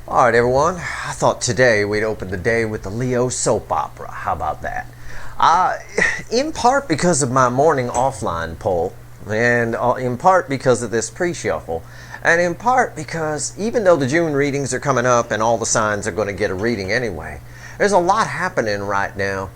Alright everyone, I thought today we'd open the day with the Leo soap opera. How about that? In part because of my morning offline poll, and in part because of this pre-shuffle, and in part because even though the June readings are coming up and all the signs are going to get a reading anyway, there's a lot happening right now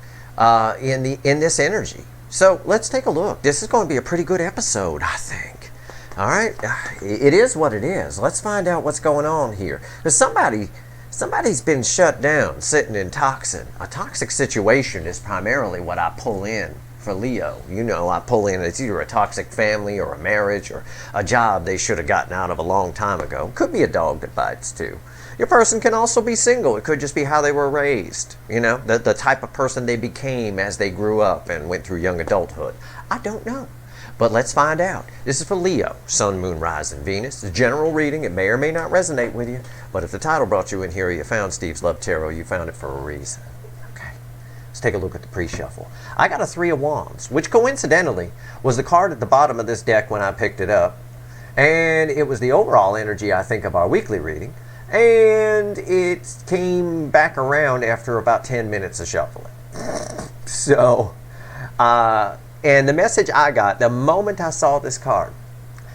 in this energy. So let's take a look. This is going to be a pretty good episode, I think. All right, it is what it is. Let's find out what's going on here. There's somebody's been shut down, sitting in toxin. A toxic situation is primarily what I pull in for Leo. You know, I pull in, it's either a toxic family or a marriage or a job they should have gotten out of a long time ago. Could be a dog that bites too. Your person can also be single. It could just be how they were raised. You know, the type of person they became as they grew up and went through young adulthood. I don't know. But let's find out. This is for Leo, Sun, Moon, Rising, Venus. It's a general reading. It may or may not resonate with you. But if the title brought you in here, you found Steve's Love Tarot, you found it for a reason. Okay, let's take a look at the pre-shuffle. I got a Three of Wands, which coincidentally was the card at the bottom of this deck when I picked it up. And it was the overall energy, I think, of our weekly reading. And it came back around after about 10 minutes of shuffling. So, and the message I got, the moment I saw this card,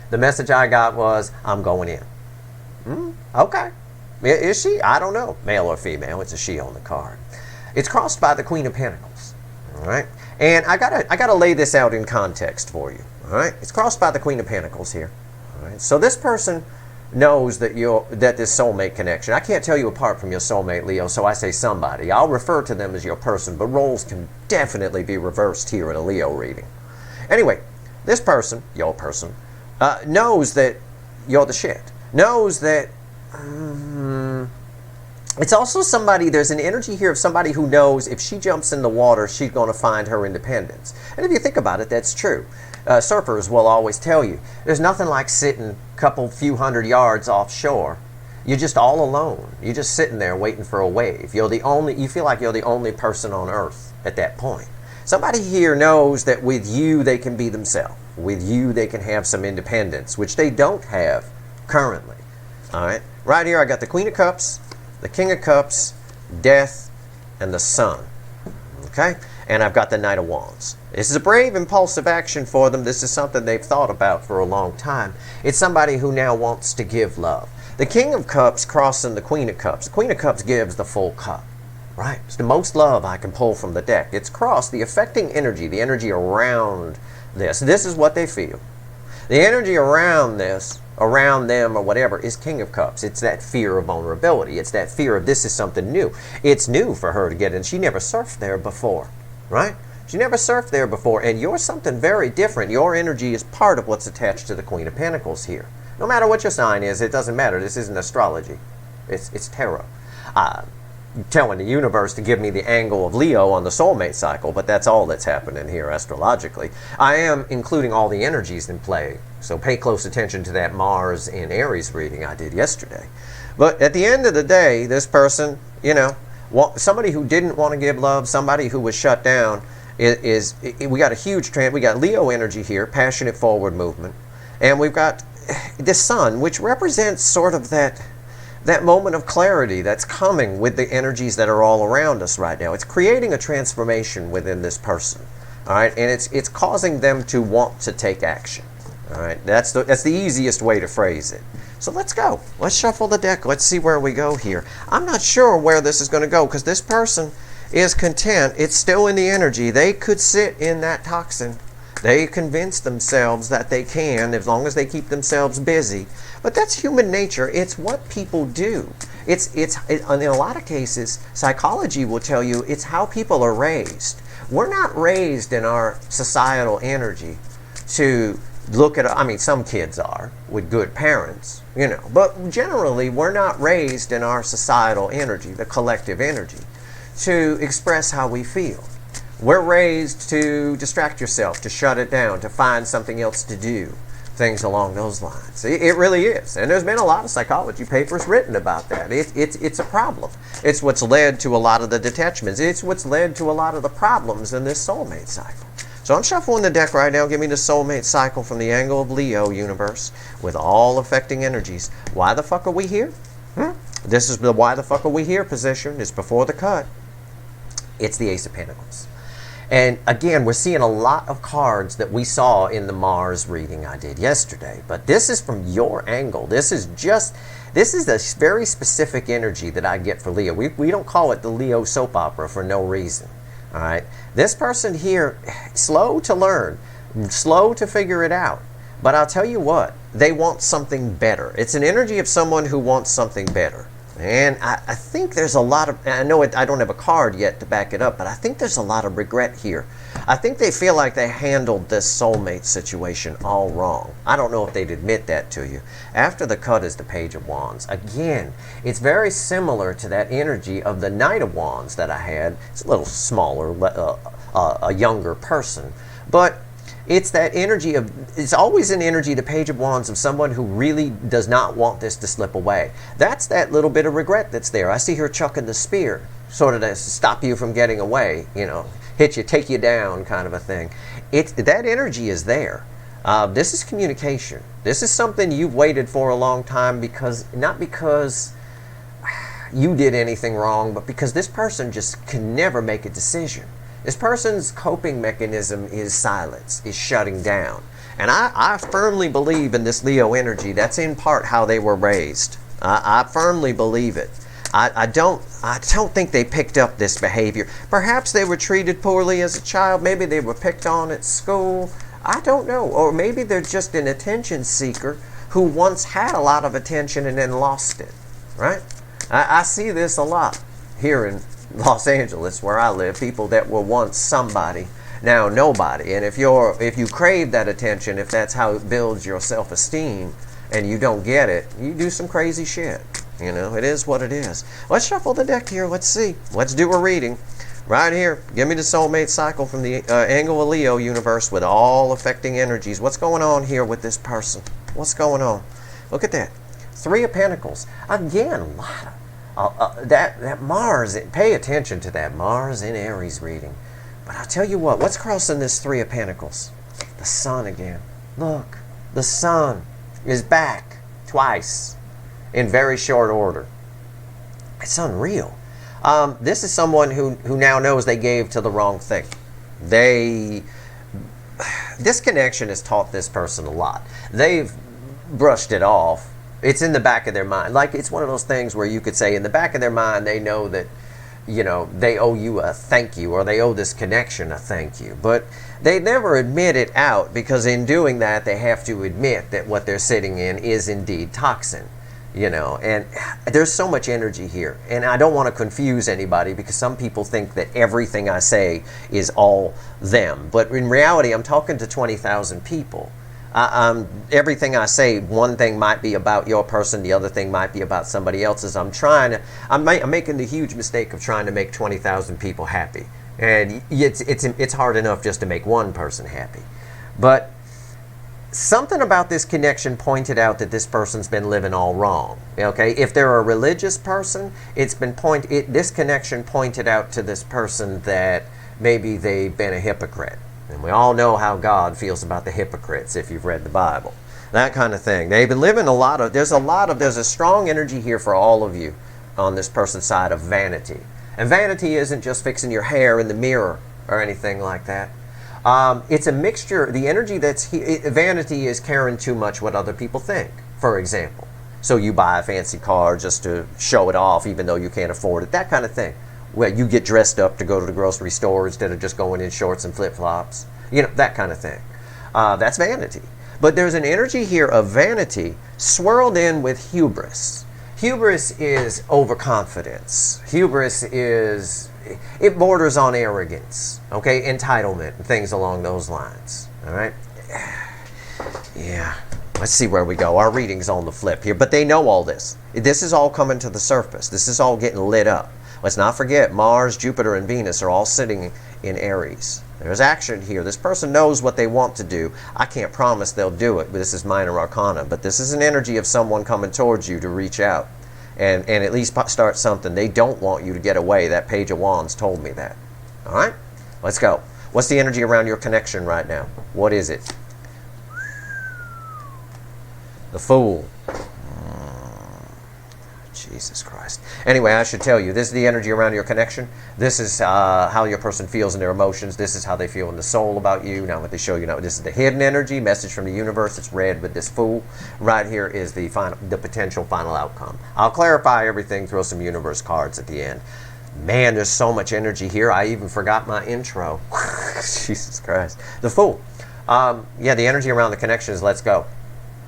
the message I got was, I'm going in. Okay. Is she? I don't know. Male or female. It's a she on the card. It's crossed by the Queen of Pentacles. All right. And I gotta lay this out in context for you. All right. It's crossed by the Queen of Pentacles here. All right. So this person knows that this soulmate connection. I can't tell you apart from your soulmate, Leo, so I say somebody. I'll refer to them as your person, but roles can definitely be reversed here in a Leo reading. Anyway, this person, your person, knows that you're the shit. Knows that it's also somebody, there's an energy here of somebody who knows if she jumps in the water, she's going to find her independence. And if you think about it, that's true. Surfers will always tell you, there's nothing like sitting a few hundred yards offshore. You're just all alone. You're just sitting there waiting for a wave. You feel like you're the only person on earth at that point. Somebody here knows that with you, they can be themselves. With you, they can have some independence, which they don't have currently. All right. Right here, I got the Queen of Cups, the King of Cups, Death, and the Sun. Okay? And I've got the Knight of Wands. This is a brave, impulsive action for them. This is something they've thought about for a long time. It's somebody who now wants to give love. The King of Cups crossing the Queen of Cups. The Queen of Cups gives the full cup. Right? It's the most love I can pull from the deck. It's crossed the affecting energy, the energy around this. This is what they feel. The energy around this, around them or whatever, is King of Cups. It's that fear of vulnerability. It's that fear of this is something new. It's new for her to get in. She never surfed there before. Right? She never surfed there before, and you're something very different. Your energy is part of what's attached to the Queen of Pentacles here. No matter what your sign is, it doesn't matter. This isn't astrology. It's tarot. I'm telling the universe to give me the angle of Leo on the soulmate cycle, but that's all that's happening here astrologically. I am including all the energies in play, so pay close attention to that Mars in Aries reading I did yesterday. But at the end of the day, this person, you know, somebody who didn't want to give love, somebody who was shut down, we got a huge trend. We got Leo energy here, passionate forward movement, and we've got the Sun, which represents sort of that moment of clarity that's coming with the energies that are all around us right now. It's creating a transformation within this person, all right, and it's causing them to want to take action. All right, that's the easiest way to phrase it. So let's go. Let's shuffle the deck. Let's see where we go here. I'm not sure where this is going to go because this person is content. It's still in the energy. They could sit in that toxin. They convince themselves that they can as long as they keep themselves busy. But that's human nature. It's what people do. In a lot of cases, psychology will tell you it's how people are raised. We're not raised in our societal energy to look at, I mean, some kids are with good parents, you know, but generally we're not raised in our societal energy, the collective energy, to express how we feel. We're raised to distract yourself, to shut it down, to find something else to do, things along those lines. It really is. And there's been a lot of psychology papers written about that. It's a problem. It's what's led to a lot of the detachments. It's what's led to a lot of the problems in this soulmate cycle. So I'm shuffling the deck right now. Give me the soulmate cycle from the angle of Leo universe with all affecting energies. Why the fuck are we here? This is the why the fuck are we here position. It's before the cut. It's the Ace of Pentacles. And again, we're seeing a lot of cards that we saw in the Mars reading I did yesterday. But this is from your angle. This is a very specific energy that I get for Leo. We don't call it the Leo soap opera for no reason. All right. This person here, slow to learn, slow to figure it out. But I'll tell you what, they want something better. It's an energy of someone who wants something better. And I think there's a lot of, I know I don't have a card yet to back it up, but I think there's a lot of regret here. I think they feel like they handled this soulmate situation all wrong. I don't know if they'd admit that to you. After the cut is the Page of Wands. Again, it's very similar to that energy of the Knight of Wands that I had. It's a little smaller, a younger person. But it's that energy of, it's always an energy, the Page of Wands, of someone who really does not want this to slip away. That's that little bit of regret that's there. I see her chucking the spear, sort of to stop you from getting away, you know, hit you, take you down kind of a thing. That energy is there. This is communication. This is something you've waited for a long time, because, not because you did anything wrong, but because this person just can never make a decision. This person's coping mechanism is silence, is shutting down. And I firmly believe in this Leo energy. That's in part how they were raised. I firmly believe it. I don't think they picked up this behavior. Perhaps they were treated poorly as a child. Maybe they were picked on at school. I don't know. Or maybe they're just an attention seeker who once had a lot of attention and then lost it. Right? I see this a lot here in Los Angeles, where I live. People that were once somebody, now nobody. And if you crave that attention, if that's how it builds your self-esteem, and you don't get it, you do some crazy shit. You know, it is what it is. Let's shuffle the deck here. Let's see. Let's do a reading right here. Give me the soulmate cycle from the angle of Leo universe with all affecting energies. What's going on here with this person? What's going on? Look at that. Three of Pentacles. Again, a lot of that Mars, pay attention to that Mars in Aries reading. But I'll tell you what, what's crossing this Three of Pentacles? The Sun again. Look, the Sun is back twice in very short order. It's unreal. This is someone who now knows they gave to the wrong thing. This connection has taught this person a lot. They've brushed it off. It's in the back of their mind. Like, it's one of those things where you could say in the back of their mind, they know that, you know, they owe you a thank you, or they owe this connection a thank you. But they never admit it out, because in doing that, they have to admit that what they're sitting in is indeed toxin, you know. And there's so much energy here. And I don't want to confuse anybody, because some people think that everything I say is all them. But in reality, I'm talking to 20,000 people. Everything I say, one thing might be about your person, the other thing might be about somebody else's. I'm making the huge mistake of trying to make 20,000 people happy, and it's hard enough just to make one person happy. But something about this connection pointed out that this person's been living all wrong. Okay, if they're a religious person, this connection pointed out to this person that maybe they've been a hypocrite. And we all know how God feels about the hypocrites if you've read the Bible. That kind of thing. They've been living there's a strong energy here for all of you on this person's side of vanity. And vanity isn't just fixing your hair in the mirror or anything like that. It's a mixture. The energy vanity is caring too much what other people think, for example. So you buy a fancy car just to show it off even though you can't afford it. That kind of thing. Where you get dressed up to go to the grocery store instead of just going in shorts and flip-flops. You know, that kind of thing. That's vanity. But there's an energy here of vanity swirled in with hubris. Hubris is overconfidence. Hubris it borders on arrogance. Okay? Entitlement and things along those lines. All right? Yeah. Let's see where we go. Our reading's on the flip here. But they know all this. This is all coming to the surface. This is all getting lit up. Let's not forget, Mars, Jupiter, and Venus are all sitting in Aries. There's action here. This person knows what they want to do. I can't promise they'll do it, but this is minor arcana. But this is an energy of someone coming towards you to reach out and at least start something. They don't want you to get away. That Page of Wands told me that. All right? Let's go. What's the energy around your connection right now? What is it? The Fool. Jesus Christ. Anyway, I should tell you, this is the energy around your connection. This is how your person feels in their emotions. This is how they feel in the soul about you. Now, what they show you now, this is the hidden energy, message from the universe. It's red with this Fool. Right here is the potential final outcome. I'll clarify everything, throw some universe cards at the end. Man, there's so much energy here. I even forgot my intro. Jesus Christ. The Fool. Yeah, the energy around the connection is let's go.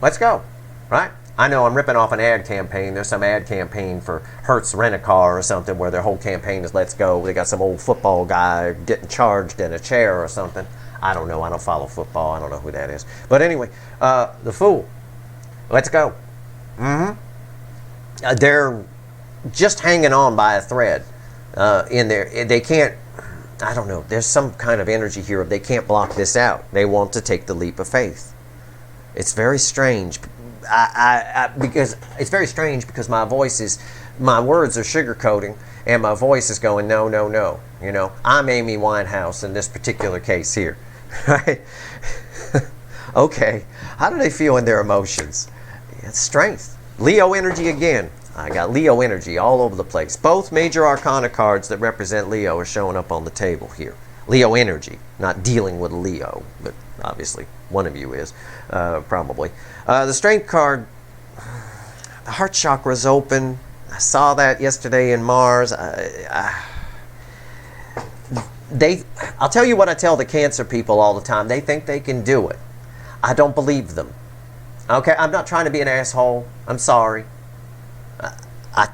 Let's go. Right? I know I'm ripping off an ad campaign. There's some ad campaign for Hertz Rent-A-Car or something where their whole campaign is let's go. They got some old football guy getting charged in a chair or something. I don't know. I don't follow football. I don't know who that is. But anyway, the Fool. Let's go. They're just hanging on by a thread in there. They can't, I don't know. There's some kind of energy here. They can't block this out. They want to take the leap of faith. It's very strange. Because it's very strange because my words are sugarcoating and my voice is going, no, no, no. You know, I'm Amy Winehouse in this particular case here, right? Okay, how do they feel in their emotions? It's strength. Leo energy again. I got Leo energy all over the place. Both major arcana cards that represent Leo are showing up on the table here. Leo energy, not dealing with Leo, but obviously one of you is, probably. The strength card, the heart chakra is open. I saw that yesterday in Mars. I'll tell you what I tell the Cancer people all the time. They think they can do it. I don't believe them. Okay, I'm not trying to be an asshole. I'm sorry.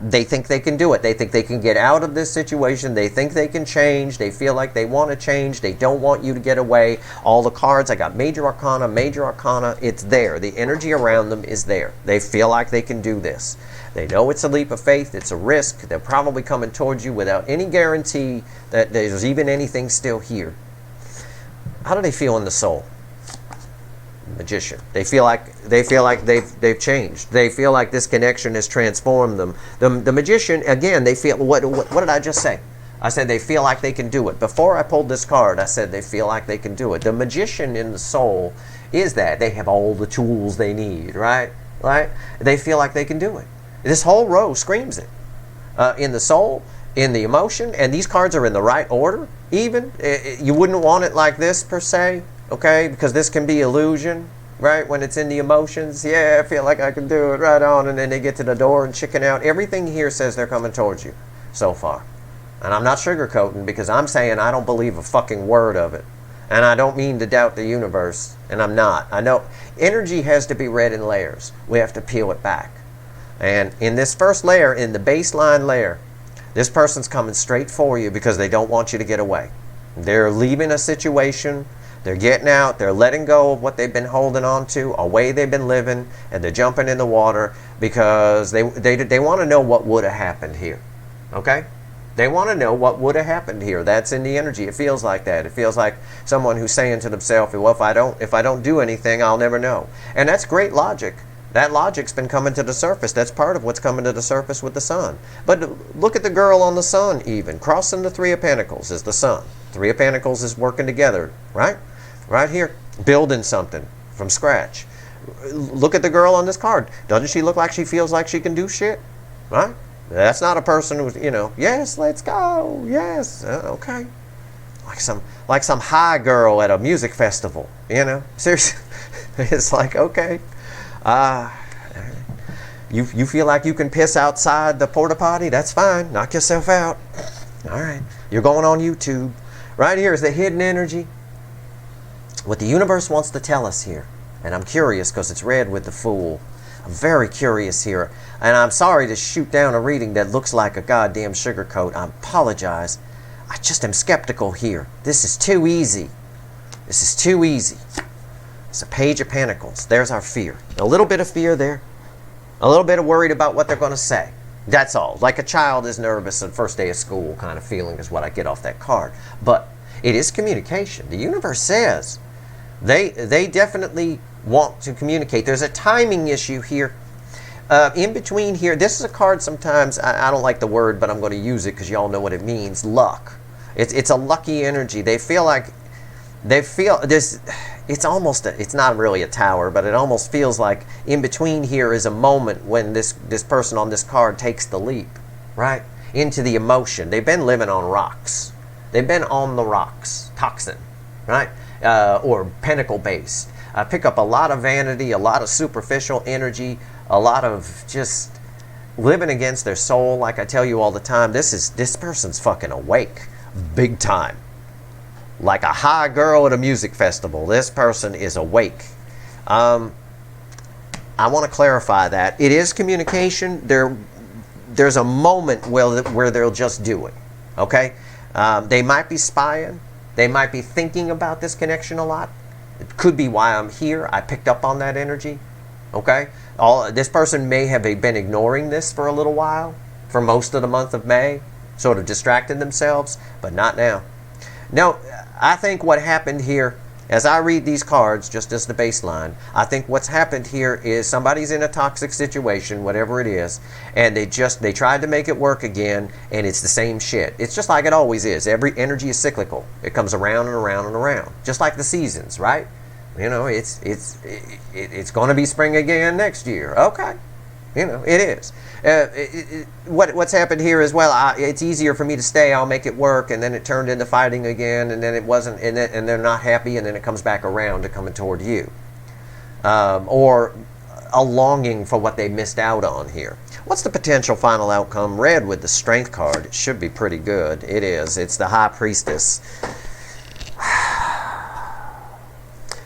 They think they can do it. They think they can get out of this situation. They think they can change. They feel like they want to change. They don't want you to get away. All the cards, I got major arcana, it's there. The energy around them is there. They feel like they can do this. They know it's a leap of faith. It's a risk. They're probably coming towards you without any guarantee that there's even anything still here. How do they feel in the soul? Magician. They feel like they've changed. They feel like this connection has transformed them. The magician, again, they feel, what did I just say? I said they feel like they can do it. Before I pulled this card, I said they feel like they can do it. The magician in the soul is that they have all the tools they need, right? Right? They feel like they can do it. This whole row screams it. In the soul, in the emotion, and these cards are in the right order, even. You wouldn't want it like this, per se. Okay, because this can be illusion, right? When it's in the emotions, yeah, I feel like I can do it, right on, and then they get to the door and chicken out. Everything here says they're coming towards you so far. And I'm not sugarcoating because I'm saying I don't believe a fucking word of it. And I don't mean to doubt the universe, and I'm not. I know energy has to be read in layers. We have to peel it back. And in this first layer, in the baseline layer, this person's coming straight for you because they don't want you to get away. They're leaving a situation. They're getting out, they're letting go of what they've been holding on to, a way they've been living, and they're jumping in the water because they want to know what would have happened here. Okay? They want to know what would have happened here. That's in the energy. It feels like that. It feels like someone who's saying to themselves, well, if I don't do anything, I'll never know. And that's great logic. That logic's been coming to the surface. That's part of what's coming to the surface with the sun. But look at the girl on the sun even. Crossing the Three of Pentacles is the sun. Three of Pentacles is working together, right? Right here, building something from scratch. Look at the girl on this card. Doesn't she look like she feels like she can do shit? Right? That's not a person who's, yes, let's go, yes, okay. Like some high girl at a music festival, Seriously, it's like, okay. You feel like you can piss outside the porta potty? That's fine. Knock yourself out. All right. You're going on YouTube. Right here is the hidden energy. What the universe wants to tell us here, and I'm curious because it's red with the Fool. I'm very curious here, and I'm sorry to shoot down a reading that looks like a goddamn sugarcoat. I apologize. I just am skeptical here. This is too easy. This is too easy. It's a Page of Pentacles. There's our fear. A little bit of fear there. A little bit of worried about what they're going to say. That's all. Like a child is nervous on the first day of school kind of feeling is what I get off that card. But it is communication. The universe says they definitely want to communicate. There's a timing issue here. In between here, this is a card sometimes, I don't like the word, but I'm going to use it because you all know what it means. Luck. It's a lucky energy. They feel this. it's almost, it's not really a tower, but it almost feels like in between here is a moment when this person on this card takes the leap, right? Into the emotion. They've been living on rocks. They've been on the rocks. Toxin, right? Or pentacle based. I pick up a lot of vanity, a lot of superficial energy, a lot of just living against their soul. Like I tell you all the time, this person's fucking awake, big time. Like a high girl at a music festival, this person is awake. I want to clarify that it is communication. There's a moment where they'll just do it. Okay, they might be spying. They might be thinking about this connection a lot. It could be why I'm here. I picked up on that energy. Okay, this person may have been ignoring this for a little while, for most of the month of May, sort of distracted themselves, but not now. No, I think what happened here, as I read these cards, just as the baseline, I think what's happened here is somebody's in a toxic situation, whatever it is, and they tried to make it work again, and it's the same shit. It's just like it always is. Every energy is cyclical. It comes around and around and around, just like the seasons, right? You know, it's going to be spring again next year. Okay. You know, it is. What's happened here as well, it's easier for me to stay, I'll make it work, and then it turned into fighting again, and then it wasn't, and they're not happy, and then it comes back around to coming toward you. Or a longing for what they missed out on here. What's the potential final outcome? Red with the Strength card. It should be pretty good. It is. It's the High Priestess.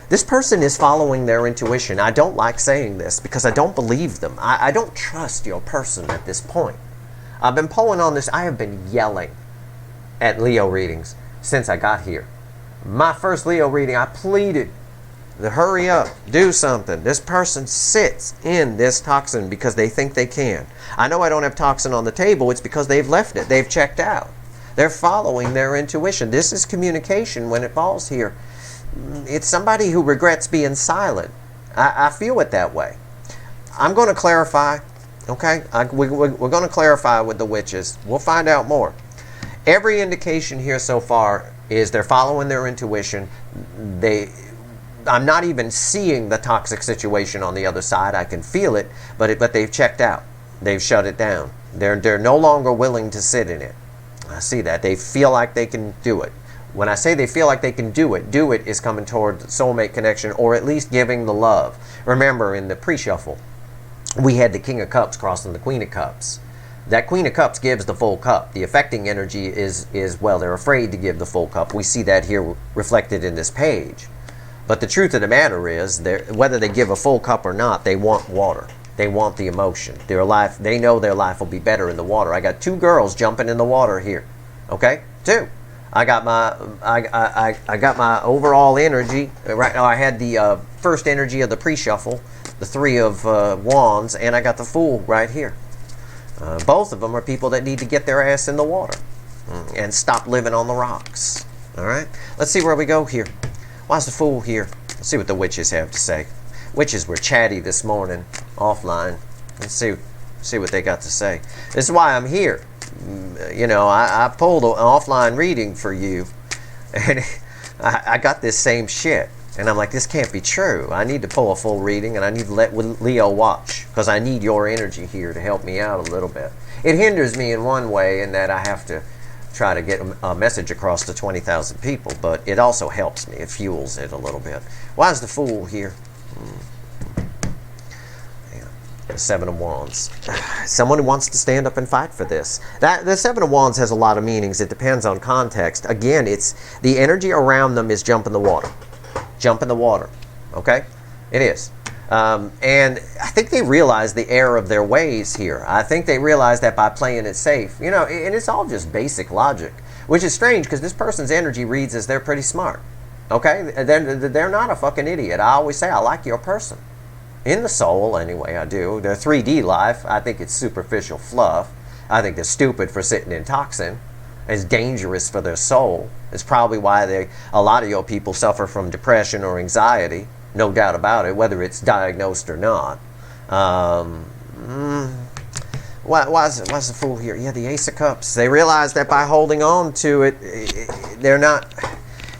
This person is following their intuition. I don't like saying this because I don't believe them. I don't trust your person at this point. I've been pulling on this. I have been yelling at Leo readings since I got here. My first Leo reading, I pleaded to hurry up, do something. This person sits in this toxin because they think they can. I know I don't have toxin on the table. It's because they've left it. They've checked out. They're following their intuition. This is communication when it falls here. It's somebody who regrets being silent. I feel it that way. I'm going to clarify, okay? We're going to clarify with the witches. We'll find out more. Every indication here so far is they're following their intuition. I'm not even seeing the toxic situation on the other side. I can feel it, but they've checked out. They've shut it down. They're no longer willing to sit in it. I see that. They feel like they can do it. When I say they feel like they can do it is coming toward soulmate connection, or at least giving the love. Remember, in the pre-shuffle, we had the King of Cups crossing the Queen of Cups. That Queen of Cups gives the full cup. The affecting energy is well, they're afraid to give the full cup. We see that here reflected in this page. But the truth of the matter is, whether they give a full cup or not, they want water. They want the emotion. They know their life will be better in the water. I got two girls jumping in the water here. Okay? Two. I got my overall energy. Right now I had the first energy of the pre-shuffle, the Three of Wands, and I got the Fool right here. Both of them are people that need to get their ass in the water and stop living on the rocks. All right? Let's see where we go here. Why's the Fool here? Let's see what the witches have to say. Witches were chatty this morning, offline. Let's see what they got to say. This is why I'm here. You know, I pulled an offline reading for you, and I got this same shit. And I'm like, this can't be true. I need to pull a full reading, and I need to let Leo watch, because I need your energy here to help me out a little bit. It hinders me in one way in that I have to try to get a message across to 20,000 people, but it also helps me. It fuels it a little bit. Why is the Fool here? The Seven of Wands. Someone who wants to stand up and fight for this. The Seven of Wands has a lot of meanings. It depends on context. Again, it's the energy around them is jump in the water. Jump in the water. Okay? It is. And I think they realize the error of their ways here. I think they realize that by playing it safe. You know, and it's all just basic logic. Which is strange, because this person's energy reads as they're pretty smart. Okay? They're not a fucking idiot. I always say, I like your person. In the soul, anyway, I do. Their 3D life, I think it's superficial fluff. I think they're stupid for sitting in toxin. It's dangerous for their soul. It's probably why a lot of your people suffer from depression or anxiety. No doubt about it, whether it's diagnosed or not. Why's the Fool here? Yeah, the Ace of Cups. They realize that by holding on to it, they're not...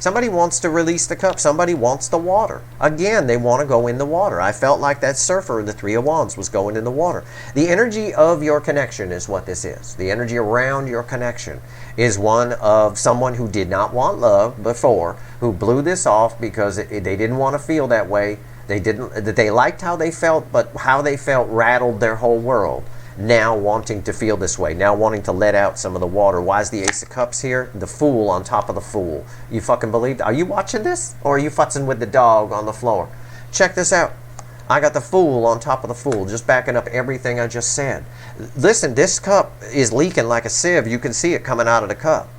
Somebody wants to release the cup. Somebody wants the water. Again, they want to go in the water. I felt like that surfer in the Three of Wands was going in the water. The energy of your connection is what this is. The energy around your connection is one of someone who did not want love before, who blew this off because they didn't want to feel that way. They liked how they felt, but how they felt rattled their whole world. Now wanting to feel this way, now wanting to let out some of the water. Why is the Ace of Cups here? The Fool on top of the Fool. You fucking believe that? Are you watching this? Or are you futzing with the dog on the floor? Check this out. I got the Fool on top of the Fool, just backing up everything I just said. Listen, this cup is leaking like a sieve. You can see it coming out of the cup.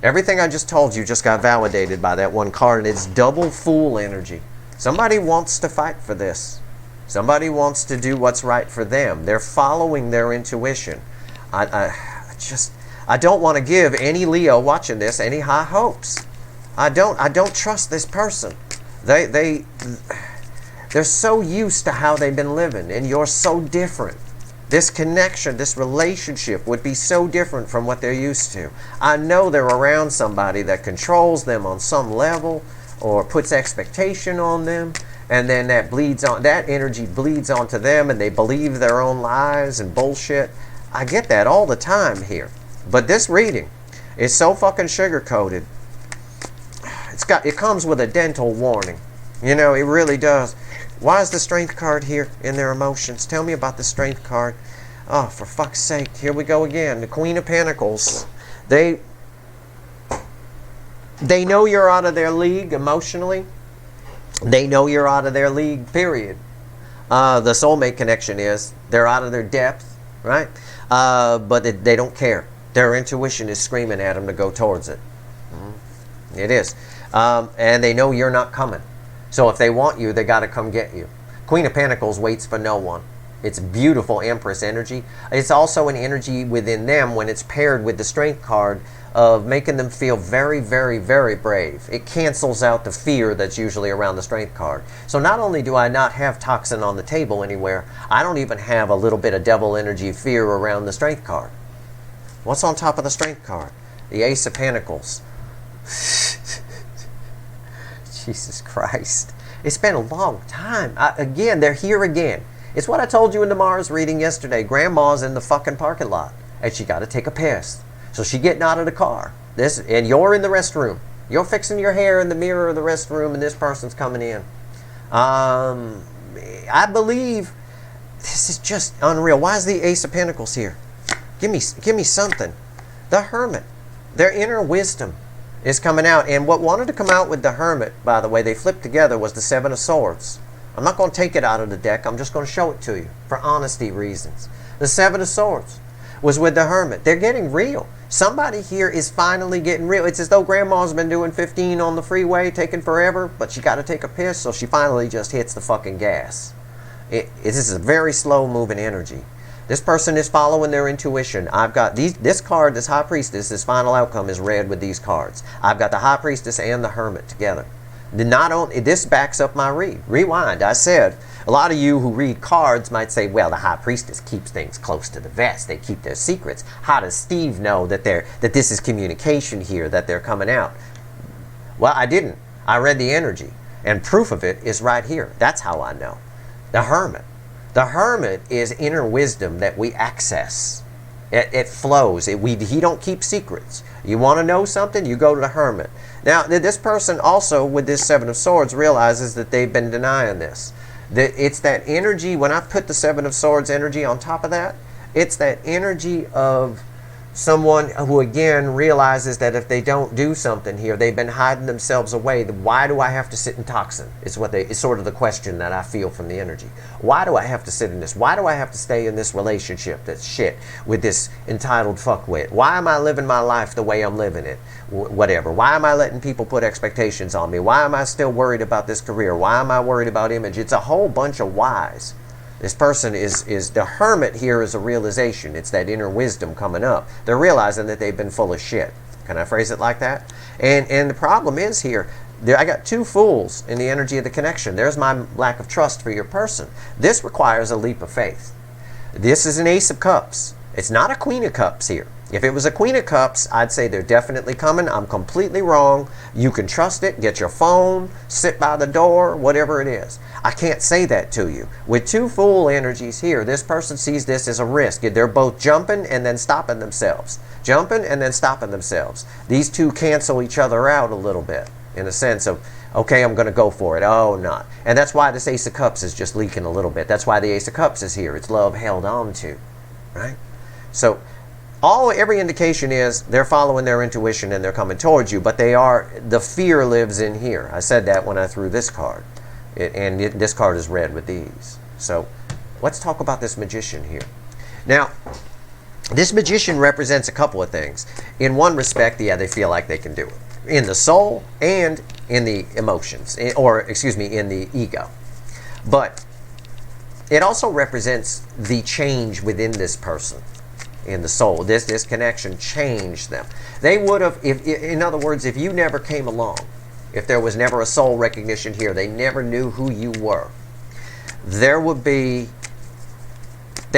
Everything I just told you just got validated by that one card, and it's double Fool energy. Somebody wants to fight for this. Somebody wants to do what's right for them. They're following their intuition. I don't want to give any Leo watching this any high hopes. I don't trust this person. They're so used to how they've been living, and you're so different. This connection, this relationship would be so different from what they're used to. I know they're around somebody that controls them on some level or puts expectation on them. And then that energy bleeds onto them, and they believe their own lies and bullshit. I get that all the time here. But this reading is so fucking sugar-coated. It comes with a dental warning. You know, it really does. Why is the Strength card here in their emotions? Tell me about the Strength card. Oh, for fuck's sake. Here we go again. The Queen of Pentacles. They know you're out of their league emotionally. They know you're out of their league, period. The soulmate connection is they're out of their depth, right? But they don't care. Their intuition is screaming at them to go towards it. It is. And they know you're not coming. So if they want you, they got to come get you. Queen of Pentacles waits for no one. It's beautiful Empress energy. It's also an energy within them when it's paired with the Strength card of making them feel very, very, very brave. It cancels out the fear that's usually around the Strength card. So not only do I not have toxin on the table anywhere, I don't even have a little bit of devil energy fear around the Strength card. What's on top of the Strength card? The Ace of Pentacles. Jesus Christ. It's been a long time. Again, they're here again. It's what I told you in the Mars reading yesterday. Grandma's in the fucking parking lot, and she got to take a piss. So she getting out of the car. And you're in the restroom. You're fixing your hair in the mirror of the restroom, and this person's coming in. I believe this is just unreal. Why is the Ace of Pentacles here? Give me something. The Hermit. Their inner wisdom is coming out. And what wanted to come out with the Hermit, by the way, they flipped together, was the Seven of Swords. I'm not going to take it out of the deck. I'm just going to show it to you for honesty reasons. The Seven of Swords was with the Hermit. They're getting real. Somebody here is finally getting real. It's as though Grandma's been doing 15 on the freeway, taking forever, but she got to take a piss, so she finally just hits the fucking gas. This is a very slow-moving energy. This person is following their intuition. I've got this card, this High Priestess, this final outcome is read with these cards. I've got the High Priestess and the Hermit together. This backs up my read. Rewind. I said, a lot of you who read cards might say, well, the High Priestess keeps things close to the vest. They keep their secrets. How does Steve know that this is communication here, that they're coming out? Well, I didn't. I read the energy. And proof of it is right here. That's how I know. The Hermit. The Hermit is inner wisdom that we access. It flows. He don't keep secrets. You want to know something, you go to the Hermit. Now, this person also, with this Seven of Swords, realizes that they've been denying this. It's that energy, when I put the Seven of Swords energy on top of that, it's that energy of someone who, again, realizes that if they don't do something here, they've been hiding themselves away. Why do I have to sit in toxin? It's sort of the question that I feel from the energy. Why do I have to sit in this? Why do I have to stay in this relationship that's shit with this entitled fuckwit? Why am I living my life the way I'm living it? Whatever. Why am I letting people put expectations on me? Why am I still worried about this career? Why am I worried about image? It's a whole bunch of whys. This person is the Hermit here is a realization. It's that inner wisdom coming up. They're realizing that they've been full of shit. Can I phrase it like that? And the problem is here, I got two Fools in the energy of the connection. There's my lack of trust for your person. This requires a leap of faith. This is an Ace of Cups. It's not a Queen of Cups here. If it was a Queen of Cups, I'd say they're definitely coming. I'm completely wrong. You can trust it. Get your phone, sit by the door, whatever it is. I can't say that to you. With two Fool energies here, this person sees this as a risk. They're both jumping and then stopping themselves. Jumping and then stopping themselves. These two cancel each other out a little bit in a sense of, okay, I'm going to go for it. Oh, not. And that's why this Ace of Cups is just leaking a little bit. That's why the Ace of Cups is here. It's love held on to, right? So every indication is they're following their intuition and they're coming towards you, but the fear lives in here. I said that when I threw this card. This card is red with these. So let's talk about this Magician here. Now, this Magician represents a couple of things. In one respect, yeah, they feel like they can do it. In the soul and in the emotions, or excuse me, in the ego. But it also represents the change within this person. In the soul, this connection changed them. They would have, in other words, if you never came along, if there was never a soul recognition here, they never knew who you were, they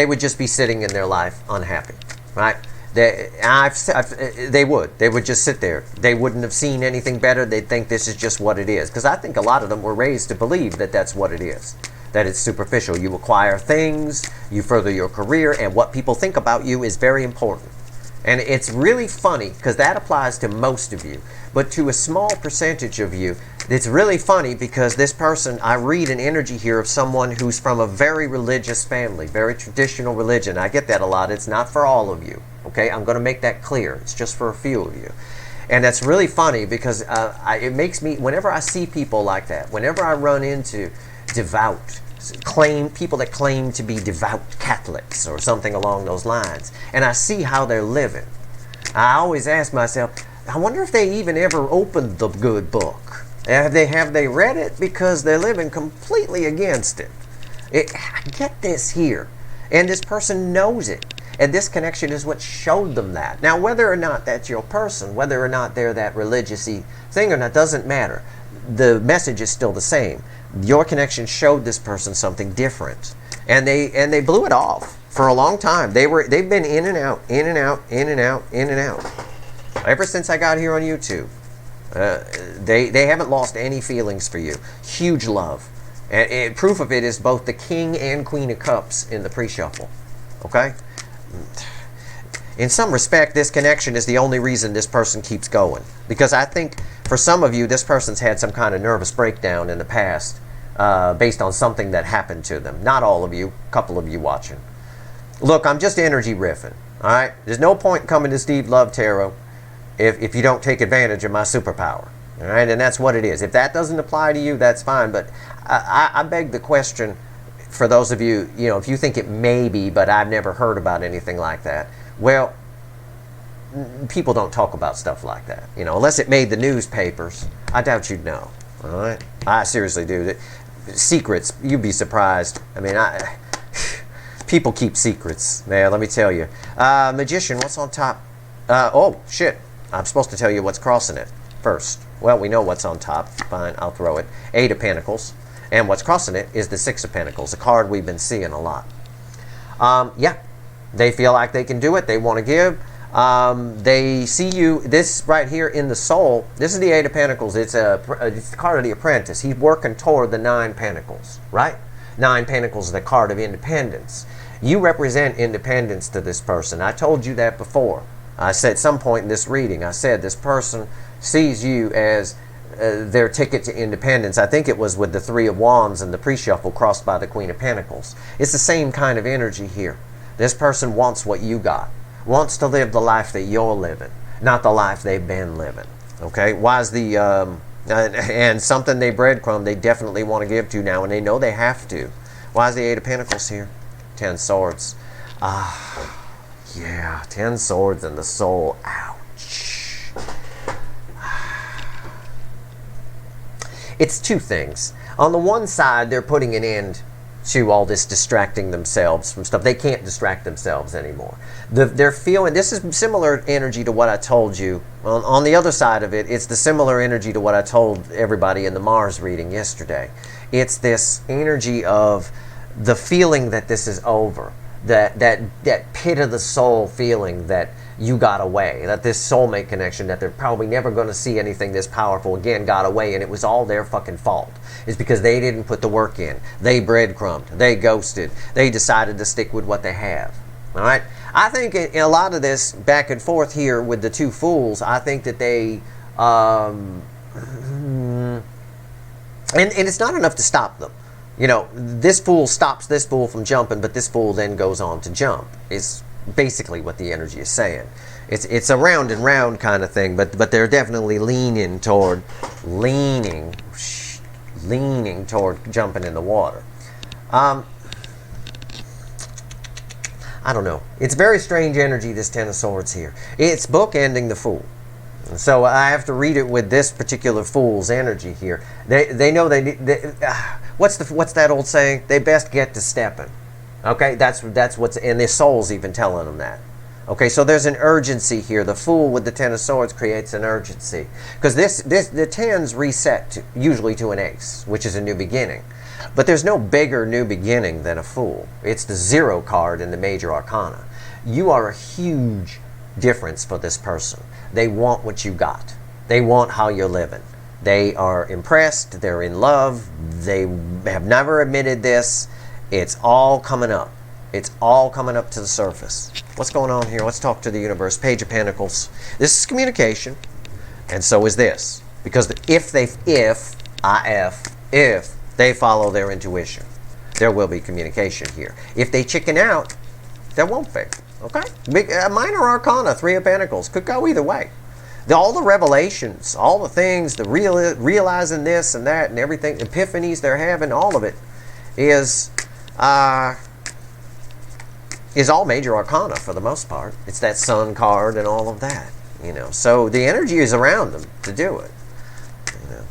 would just be sitting in their life unhappy, right? They would just sit there. They wouldn't have seen anything better. They'd think this is just what it is. Because I think a lot of them were raised to believe that that's what it is. That it's superficial. You acquire things, you further your career, and what people think about you is very important. And it's really funny, because that applies to most of you. But to a small percentage of you, it's really funny because this person, I read an energy here of someone who's from a very religious family, very traditional religion. I get that a lot. It's not for all of you. Okay, I'm going to make that clear. It's just for a few of you. And that's really funny because it makes me, whenever I see people like that, whenever I run into devout, people that claim to be devout Catholics or something along those lines, and I see how they're living, I always ask myself, I wonder if they even ever opened the good book. Have they read it? Because they're living completely against it. I get this here, and this person knows it. And this connection is what showed them that. Now, whether or not that's your person, whether or not they're that religious-y thing or not, doesn't matter. The message is still the same. Your connection showed this person something different. And they blew it off for a long time. They've been in and out, in and out, in and out, in and out. Ever since I got here on YouTube. They haven't lost any feelings for you. Huge love. And proof of it is both the King and Queen of Cups in the pre-shuffle. Okay? In some respect, this connection is the only reason this person keeps going. Because I think for some of you, this person's had some kind of nervous breakdown in the past based on something that happened to them. Not all of you, a couple of you watching. Look, I'm just energy riffing. All right? There's no point coming to Steve Love Tarot if you don't take advantage of my superpower. All right? And that's what it is. If that doesn't apply to you, that's fine. But I beg the question, for those of you, if you think it may be, but I've never heard about anything like that. Well, people don't talk about stuff like that. Unless it made the newspapers, I doubt you'd know. All right? I seriously do. Secrets, you'd be surprised. I mean, people keep secrets. There, let me tell you. Magician, what's on top? Oh, shit. I'm supposed to tell you what's crossing it first. Well, we know what's on top. Fine, I'll throw it. 8 of Pentacles. And what's crossing it is the 6 of Pentacles, a card we've been seeing a lot. Yeah, they feel like they can do it. They want to give. They see you, this right here in the soul, this is the 8 of Pentacles. It's the card of the Apprentice. He's working toward the 9 Pentacles, right? 9 Pentacles is the card of independence. You represent independence to this person. I told you that before. I said at some point in this reading, I said this person sees you as their ticket to independence. I think it was with the 3 of Wands and the pre-shuffle crossed by the Queen of Pentacles. It's the same kind of energy here. This person wants what you got. Wants to live the life that you're living, not the life they've been living. Okay? Why is the... and something they breadcrumb they definitely want to give to now, and they know they have to. Why is the 8 of Pentacles here? 10 Swords. Yeah, 10 Swords in the soul. Ouch. It's two things. On the one side, they're putting an end to all this distracting themselves from stuff. They can't distract themselves anymore. They're feeling, this is similar energy to what I told you. On the other side of it, it's the similar energy to what I told everybody in the Mars reading yesterday. It's this energy of the feeling that this is over. that pit of the soul feeling that you got away, that this soulmate connection that they're probably never going to see anything this powerful again got away, and it was all their fucking fault. It's because they didn't put the work in. They breadcrumbed. They ghosted. They decided to stick with what they have. All right? I think in a lot of this back and forth here with the two fools, I think that they... and it's not enough to stop them. You know, this fool stops this fool from jumping, but this fool then goes on to jump. Is basically what the energy is saying. It's a round and round kind of thing, but they're definitely leaning toward jumping in the water. I don't know. It's very strange energy, this Ten of Swords here. It's bookending the Fool. So I have to read it with this particular Fool's energy here. They know what's that old saying? They best get to stepping. Okay, that's what's, and their soul's even telling them that. Okay, so there's an urgency here. The Fool with the Ten of Swords creates an urgency because the tens reset usually to an ace, which is a new beginning. But there's no bigger new beginning than a Fool. It's the 0 card in the major arcana. You are a huge difference for this person. They want what you got. They want how you're living. They are impressed. They're in love. They have never admitted this. It's all coming up. It's all coming up to the surface. What's going on here? Let's talk to the universe. Page of Pentacles. This is communication, and so is this. Because if they follow their intuition, there will be communication here. If they chicken out, there won't be. Okay? Minor Arcana, 3 of Pentacles. Could go either way. All the revelations, all the things, the realizing this and that and everything, epiphanies they're having, all of it is all major arcana for the most part. It's that Sun card and all of that, you know. So the energy is around them to do it. You know.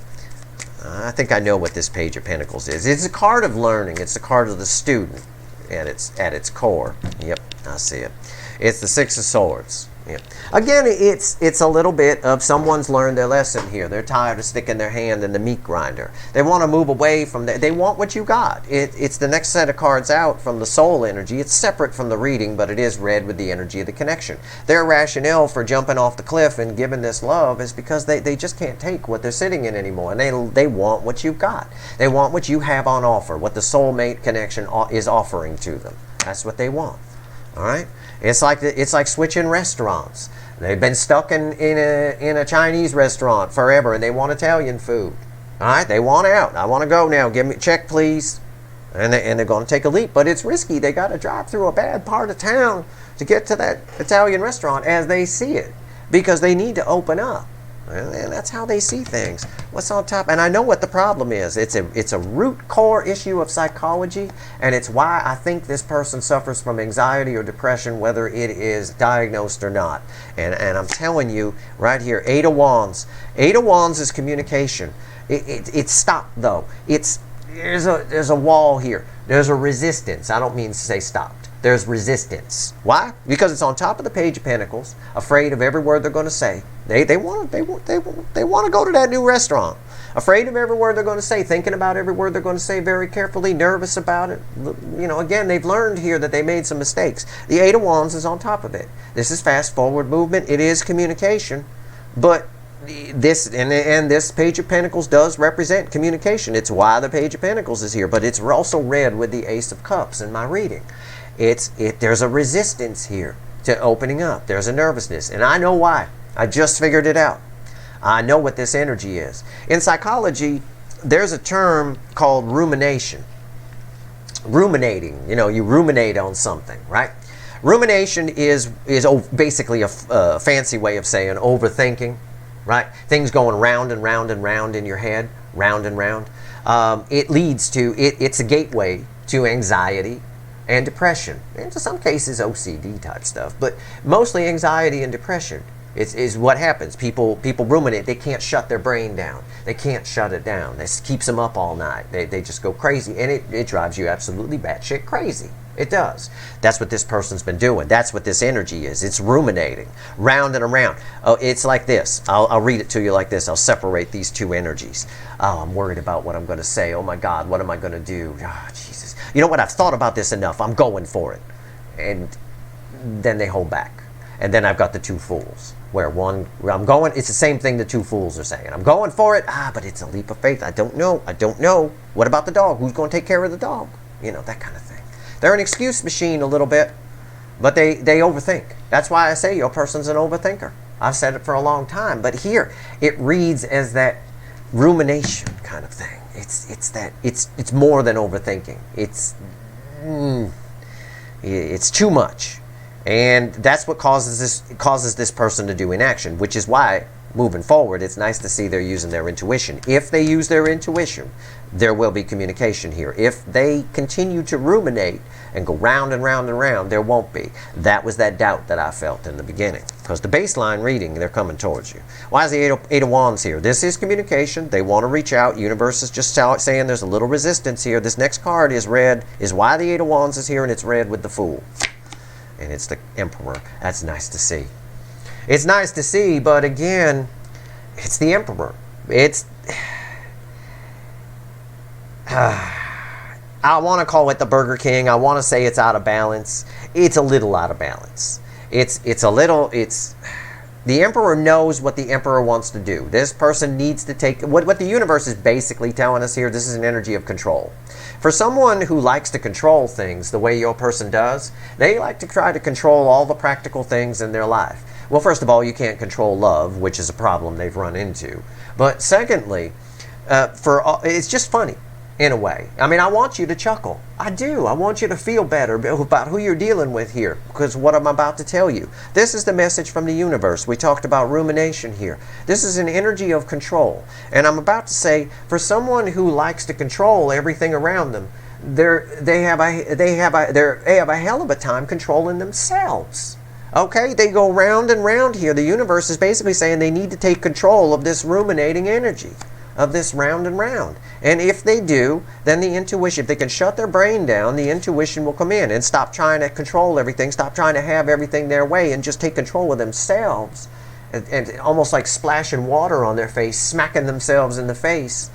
I think I know what this Page of Pentacles is. It's a card of learning. It's a card of the student at its core. Yep, I see it. It's the 6 of Swords. Yeah. Again, it's a little bit of someone's learned their lesson here. They're tired of sticking their hand in the meat grinder. They want to move away from that. They want what you got. It's the next set of cards out from the soul energy. It's separate from the reading, but it is read with the energy of the connection. Their rationale for jumping off the cliff and giving this love is because they just can't take what they're sitting in anymore, and they want what you've got. They want what you have on offer, what the soulmate connection is offering to them. That's what they want. All right? It's like switching restaurants. They've been stuck in a Chinese restaurant forever, and they want Italian food. All right, they want out. I want to go now. Give me a check, please. And they're going to take a leap, but it's risky. They got to drive through a bad part of town to get to that Italian restaurant as they see it, because they need to open up. And that's how they see things. What's on top? And I know what the problem is. It's a root core issue of psychology, and it's why I think this person suffers from anxiety or depression, whether it is diagnosed or not. And I'm telling you right here, 8 of Wands. 8 of Wands is communication. It's stopped though. There's a wall here. There's a resistance. I don't mean to say stopped. There's resistance. Why? Because it's on top of the Page of Pentacles, afraid of every word they're going to say. They want to go to that new restaurant. Afraid of every word they're going to say, thinking about every word they're going to say very carefully, nervous about it. You know, again, they've learned here that they made some mistakes. The 8 of Wands is on top of it. This is fast forward movement. It is communication, but this Page of Pentacles does represent communication. It's why the Page of Pentacles is here, but it's also read with the Ace of Cups in my reading. There's a resistance here to opening up. There's a nervousness, and I know why. I just figured it out. I know what this energy is. In psychology, there's a term called rumination. Ruminating. You know, you ruminate on something, right? Rumination is basically a fancy way of saying overthinking, right? Things going round and round and round in your head, round and round. It leads to, it's a gateway to anxiety and depression, and to some cases OCD type stuff, but mostly anxiety and depression is what happens. People ruminate. They can't shut their brain down. They can't shut it down. This keeps them up all night. They just go crazy, and it drives you absolutely batshit crazy. It does. That's what this person's been doing. That's what this energy is. It's ruminating, round and around. Oh, it's like this. I'll read it to you like this. I'll separate these two energies. Oh, I'm worried about what I'm going to say. Oh my God, what am I going to do? Oh, Jesus. You know what? I've thought about this enough. I'm going for it. and then they hold back. And then I've got the two fools, where I'm going, it's the same thing the two fools are saying. I'm going for it, but it's a leap of faith. I don't know. What about the dog? Who's going to take care of the dog? You know, that kind of thing. They're an excuse machine a little bit, but they overthink. That's why I say your person's an overthinker. I've said it for a long time, but here it reads as that rumination kind of thing. It's more than overthinking. It's too much. And that's what causes this person to do inaction, which is why, moving forward, it's nice to see they're using their intuition. If they use their intuition, there will be communication here. If they continue to ruminate and go round and round and round, there won't be. That was that doubt that I felt in the beginning. Because the baseline reading, they're coming towards you. Why is the Eight of Wands here? This is communication. They want to reach out. Universe is just saying there's a little resistance here. This next card is red, is why the Eight of Wands is here, and it's red with the Fool. And it's the Emperor. That's nice to see. It's nice to see, but again, it's the Emperor. I want to call it the Burger King. I want to say it's out of balance. It's a little out of balance. The Emperor knows what the Emperor wants to do. This person needs to take, what the universe is basically telling us here, this is an energy of control. For someone who likes to control things the way your person does, they like to try to control all the practical things in their life. Well, first of all, you can't control love, which is a problem they've run into. But secondly, it's just funny. In a way. I mean, I want you to chuckle. I do. I want you to feel better about who you're dealing with here, because what I'm about to tell you. This is the message from the universe. We talked about rumination here. This is an energy of control. And I'm about to say, for someone who likes to control everything around them, they have a hell of a time controlling themselves. Okay? They go round and round here. The universe is basically saying they need to take control of this ruminating energy, of this round and round. And if they do, then the intuition, if they can shut their brain down, the intuition will come in and stop trying to control everything, stop trying to have everything their way, and just take control of themselves, and almost like splashing water on their face, smacking themselves in the face.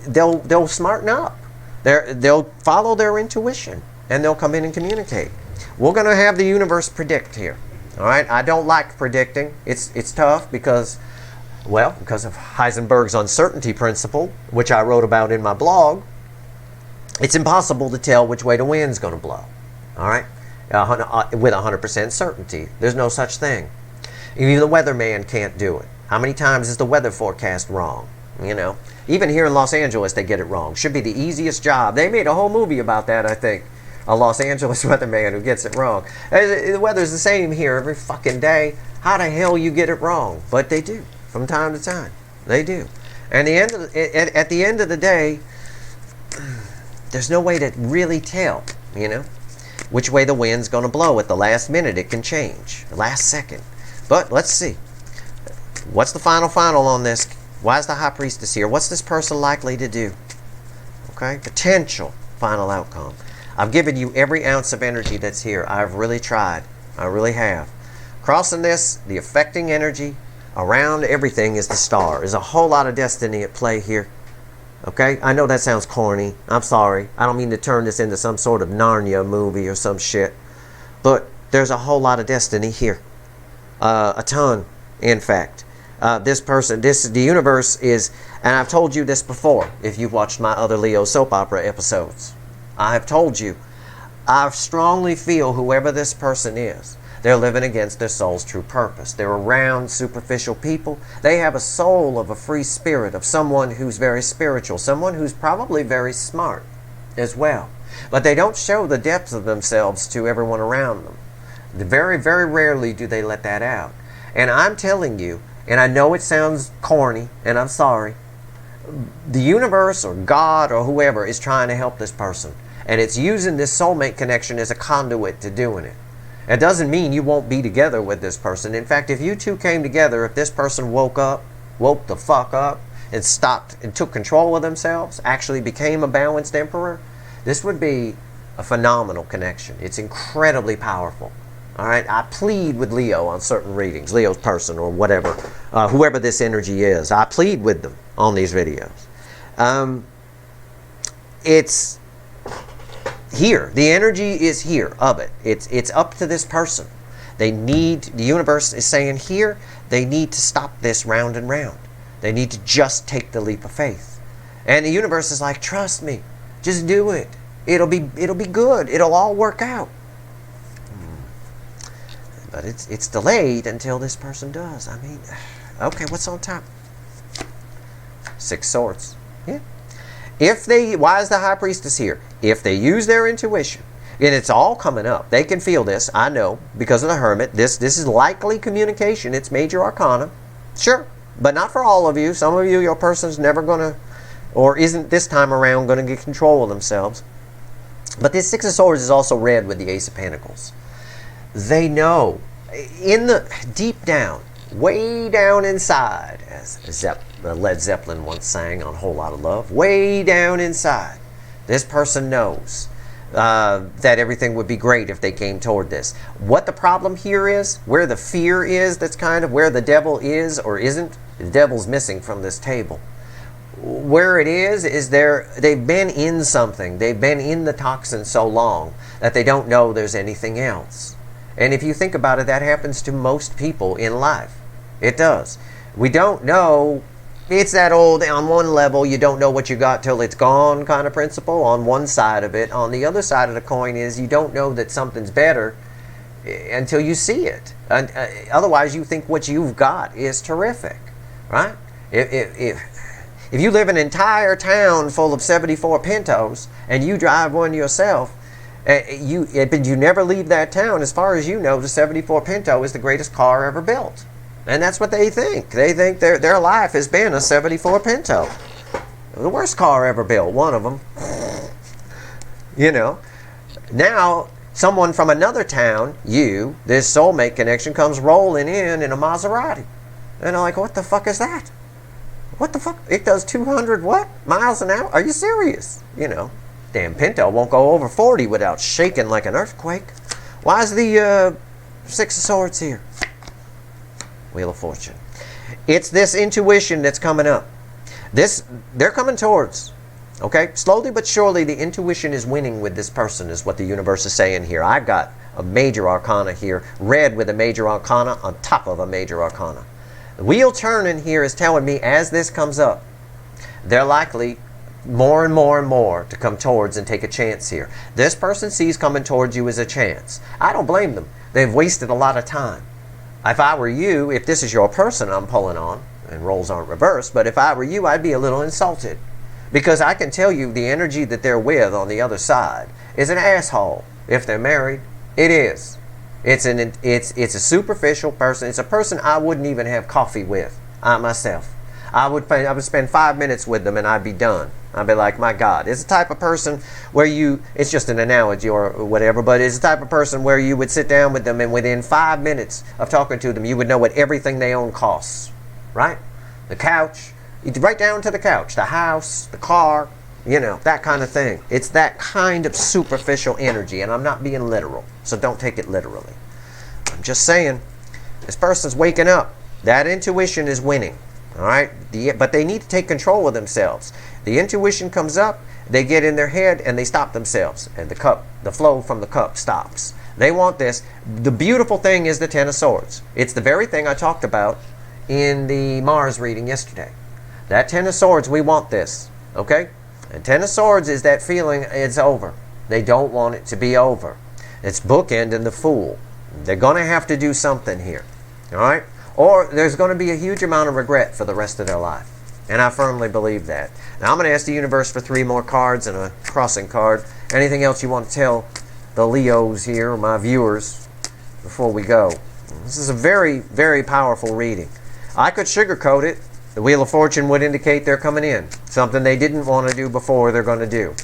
They'll smarten up. They'll follow their intuition, and they'll come in and communicate. We're going to have the universe predict here. All right? I don't like predicting. It's tough because of Heisenberg's uncertainty principle, which I wrote about in my blog. It's impossible to tell which way the wind's going to blow. All right? With 100% certainty. There's no such thing. Even the weatherman can't do it. How many times is the weather forecast wrong? You know, even here in Los Angeles, they get it wrong. Should be the easiest job. They made a whole movie about that, I think. A Los Angeles weatherman who gets it wrong. The weather's the same here every fucking day. How the hell you get it wrong? But they do. From time to time. They do. And at the end of the day, there's no way to really tell, you know, which way the wind's going to blow. At the last minute, it can change. The last second. But let's see. What's the final on this? Why is the High Priestess here? What's this person likely to do? Okay? Potential final outcome. I've given you every ounce of energy that's here. I've really tried. I really have. Crossing this, the affecting energy around everything is the star. There's a whole lot of destiny at play here. Okay? I know that sounds corny. I'm sorry. I don't mean to turn this into some sort of Narnia movie or some shit. But there's a whole lot of destiny here. A ton, in fact. The universe is, and I've told you this before, if you've watched my other Leo soap opera episodes. I have told you, I strongly feel whoever this person is, they're living against their soul's true purpose. They're around superficial people. They have a soul of a free spirit, of someone who's very spiritual, someone who's probably very smart as well. But they don't show the depths of themselves to everyone around them. Very, very rarely do they let that out. And I'm telling you, and I know it sounds corny, and I'm sorry, the universe or God or whoever is trying to help this person. And it's using this soulmate connection as a conduit to doing it. It doesn't mean you won't be together with this person. In fact, if you two came together, if this person woke the fuck up, and stopped and took control of themselves, actually became a balanced emperor, this would be a phenomenal connection. It's incredibly powerful. All right, I plead with Leo on certain readings, Leo's person or whatever, whoever this energy is. I plead with them on these videos. here. The energy is here of it. It's up to this person. The universe is saying here, they need to stop this round and round. They need to just take the leap of faith. And the universe is like, trust me, just do it. It'll be good. It'll all work out. But it's delayed until this person does. I mean, okay, what's on top? 6 swords. Yeah. Why is the high priestess here? If they use their intuition, and it's all coming up. They can feel this, I know, because of the hermit. This is likely communication. It's major arcana. Sure, but not for all of you. Some of you, your person's never going to, or isn't this time around going to get control of themselves. But this 6 of Swords is also read with the Ace of Pentacles. They know, deep down, way down inside, as Led Zeppelin once sang on a Whole Lot of Love, way down inside, this person knows that everything would be great if they came toward this. What the problem here is, where the fear is, that's kind of where the devil is or isn't, the devil's missing from this table. Where it is they've been in something. They've been in the toxin so long that they don't know there's anything else. And if you think about it, that happens to most people in life. It does. We don't know. It's that old, on one level, you don't know what you got till it's gone kind of principle on one side of it. On the other side of the coin is you don't know that something's better until you see it. Otherwise, you think what you've got is terrific, right? If you live in an entire town full of 74 Pintos and you drive one yourself, but you never leave that town, as far as you know, the 74 Pinto is the greatest car ever built. And that's what they think. They think their life has been a 74 Pinto. The worst car ever built, one of them. You know. Now, someone from another town, this soulmate connection, comes rolling in a Maserati. And I'm like, what the fuck is that? What the fuck? It does 200 what? Miles an hour? Are you serious? You know. Damn Pinto won't go over 40 without shaking like an earthquake. Why is the 6 of Swords here? Wheel of Fortune. It's this intuition that's coming up. They're coming towards. Okay? Slowly but surely, the intuition is winning with this person, is what the universe is saying here. I've got a major arcana here, red with a major arcana on top of a major arcana. The wheel turning here is telling me as this comes up, they're likely more and more and more to come towards and take a chance here. This person sees coming towards you as a chance. I don't blame them. They've wasted a lot of time. If I were you, if this is your person I'm pulling on, and roles aren't reversed, but if I were you, I'd be a little insulted. Because I can tell you the energy that they're with on the other side is an asshole. If they're married, it is. It's a superficial person. It's a person I wouldn't even have coffee with, myself. I would spend 5 minutes with them and I'd be done. I'd be like, my God. It's the type of person where it's just an analogy or whatever, but it's the type of person where you would sit down with them and within 5 minutes of talking to them, you would know what everything they own costs, right? The couch, right down to the couch, the house, the car, you know, that kind of thing. It's that kind of superficial energy, and I'm not being literal, so don't take it literally. I'm just saying, this person's waking up. That intuition is winning. All right, but they need to take control of themselves. The intuition comes up, they get in their head, and they stop themselves. And the flow from the cup stops. They want this. The beautiful thing is the 10 of Swords. It's the very thing I talked about in the Mars reading yesterday. That 10 of Swords, we want this. Okay? And 10 of Swords is that feeling it's over. They don't want it to be over. It's bookending the Fool. They're going to have to do something here. All right? Or there's going to be a huge amount of regret for the rest of their life. And I firmly believe that. Now I'm going to ask the universe for 3 more cards and a crossing card. Anything else you want to tell the Leos here, or my viewers, before we go? This is a very, very powerful reading. I could sugarcoat it. The Wheel of Fortune would indicate they're coming in. Something they didn't want to do before they're going to do.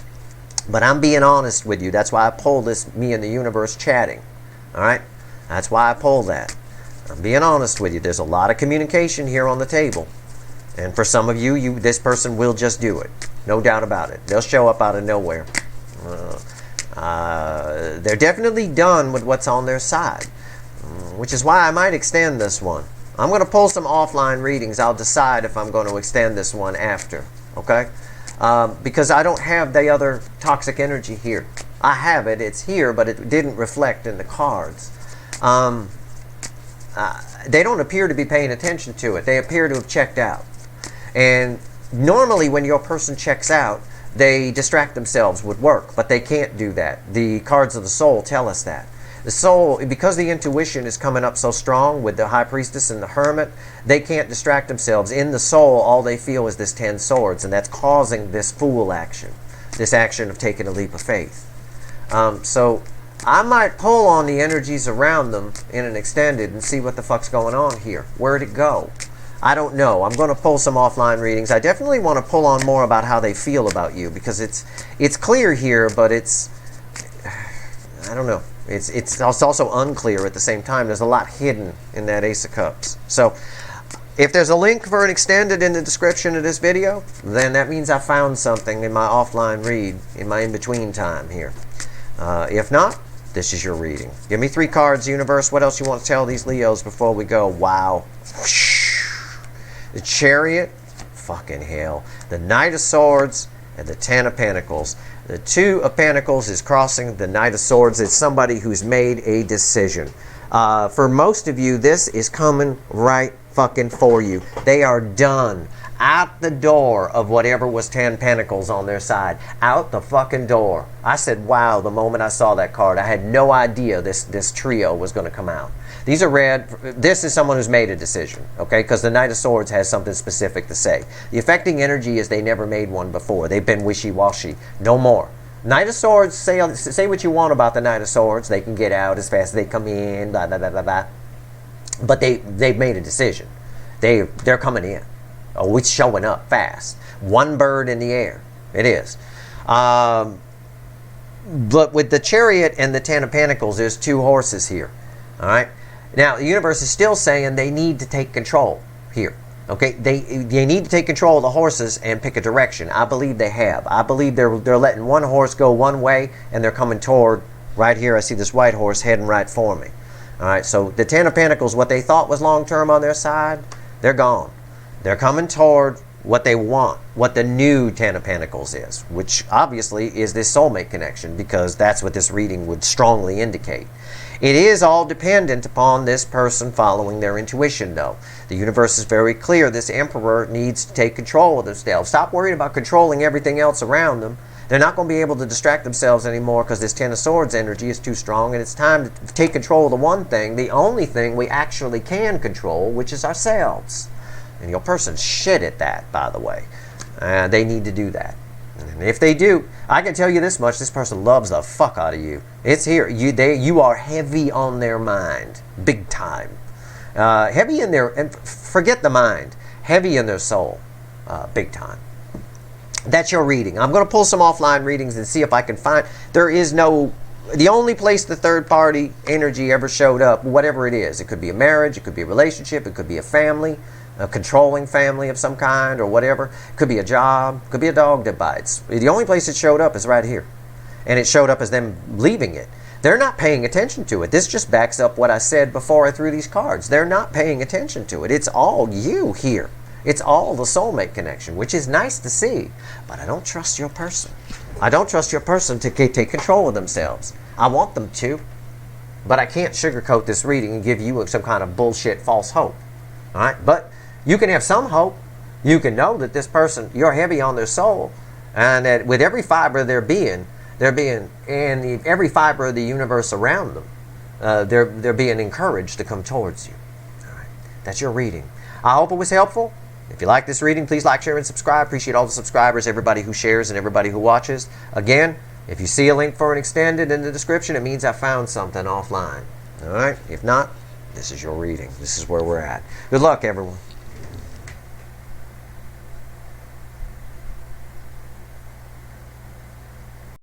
But I'm being honest with you. That's why I pulled this, me and the universe chatting. All right? That's why I pulled that. I'm being honest with you. There's a lot of communication here on the table. And for some of you, this person will just do it. No doubt about it. They'll show up out of nowhere. They're definitely done with what's on their side. Which is why I might extend this one. I'm going to pull some offline readings. I'll decide if I'm going to extend this one after. Okay? Because I don't have the other toxic energy here. I have it. It's here, but it didn't reflect in the cards. They don't appear to be paying attention to it. They appear to have checked out. And normally when your person checks out, they distract themselves with work, but they can't do that. The cards of the soul tell us that. The soul, because the intuition is coming up so strong with the High Priestess and the Hermit, they can't distract themselves. In the soul, all they feel is this 10 swords, and that's causing this fool action, this action of taking a leap of faith. So I might pull on the energies around them in an extended and see what the fuck's going on here. Where'd it go? I don't know. I'm going to pull some offline readings. I definitely want to pull on more about how they feel about you, because it's clear here, but it's, I don't know. It's also unclear at the same time. There's a lot hidden in that Ace of Cups. So if there's a link for an extended in the description of this video, then that means I found something in my offline read, in my in-between time here. If not, this is your reading. Give me 3 cards, universe. What else you want to tell these Leos before we go? Wow. The Chariot, fucking hell. The Knight of Swords, and the 10 of Pentacles. The 2 of Pentacles is crossing the Knight of Swords. It's somebody who's made a decision. For most of you, this is coming right fucking for you. They are done. Out the door of whatever was 10 Pentacles on their side. Out the fucking door. I said, wow, the moment I saw that card. I had no idea this trio was going to come out. These are red. This is someone who's made a decision, okay? Because the Knight of Swords has something specific to say. The affecting energy is they never made one before. They've been wishy-washy. No more. Knight of Swords, say what you want about the Knight of Swords. They can get out as fast as they come in, blah, blah, blah, blah, blah. But they've made a decision. They're coming in. Oh, it's showing up fast. One bird in the air. It is. But with the Chariot and the 10 of Pentacles, there's 2 horses here. All right? Now, the universe is still saying they need to take control here. Okay? They need to take control of the horses and pick a direction. I believe they have. I believe they're letting one horse go one way, and they're coming toward, right here, I see this white horse heading right for me. All right? So the 10 of Pentacles, what they thought was long-term on their side, they're gone. They're coming toward what they want, what the new 10 of Pentacles is, which obviously is this soulmate connection, because that's what this reading would strongly indicate. It is all dependent upon this person following their intuition, though. The universe is very clear. This Emperor needs to take control of themselves. Stop worrying about controlling everything else around them. They're not going to be able to distract themselves anymore because this 10 of Swords energy is too strong, and it's time to take control of the one thing, the only thing we actually can control, which is ourselves. And your person's shit at that, by the way. They need to do that. And if they do, I can tell you this much, this person loves the fuck out of you. It's here. You are heavy on their mind. Big time. Heavy in their, and forget the mind, heavy in their soul. Big time. That's your reading. I'm going to pull some offline readings and see if I can find, there is no, the only place the third party energy ever showed up, whatever it is, it could be a marriage, it could be a relationship, it could be a family, a controlling family of some kind or whatever. It could be a job. It could be a dog that bites. The only place it showed up is right here. And it showed up as them leaving it. They're not paying attention to it. This just backs up what I said before I threw these cards. They're not paying attention to it. It's all you here. It's all the soulmate connection, which is nice to see. But I don't trust your person. I don't trust your person to take control of themselves. I want them to. But I can't sugarcoat this reading and give you some kind of bullshit false hope. All right? But you can have some hope. You can know that this person, you're heavy on their soul, and that with every fiber of their being, and every fiber of the universe around them, they're being encouraged to come towards you. All right. That's your reading. I hope it was helpful. If you like this reading, please like, share, and subscribe. Appreciate all the subscribers, everybody who shares, and everybody who watches. Again, if you see a link for an extended in the description, it means I found something offline. All right? If not, this is your reading. This is where we're at. Good luck, everyone.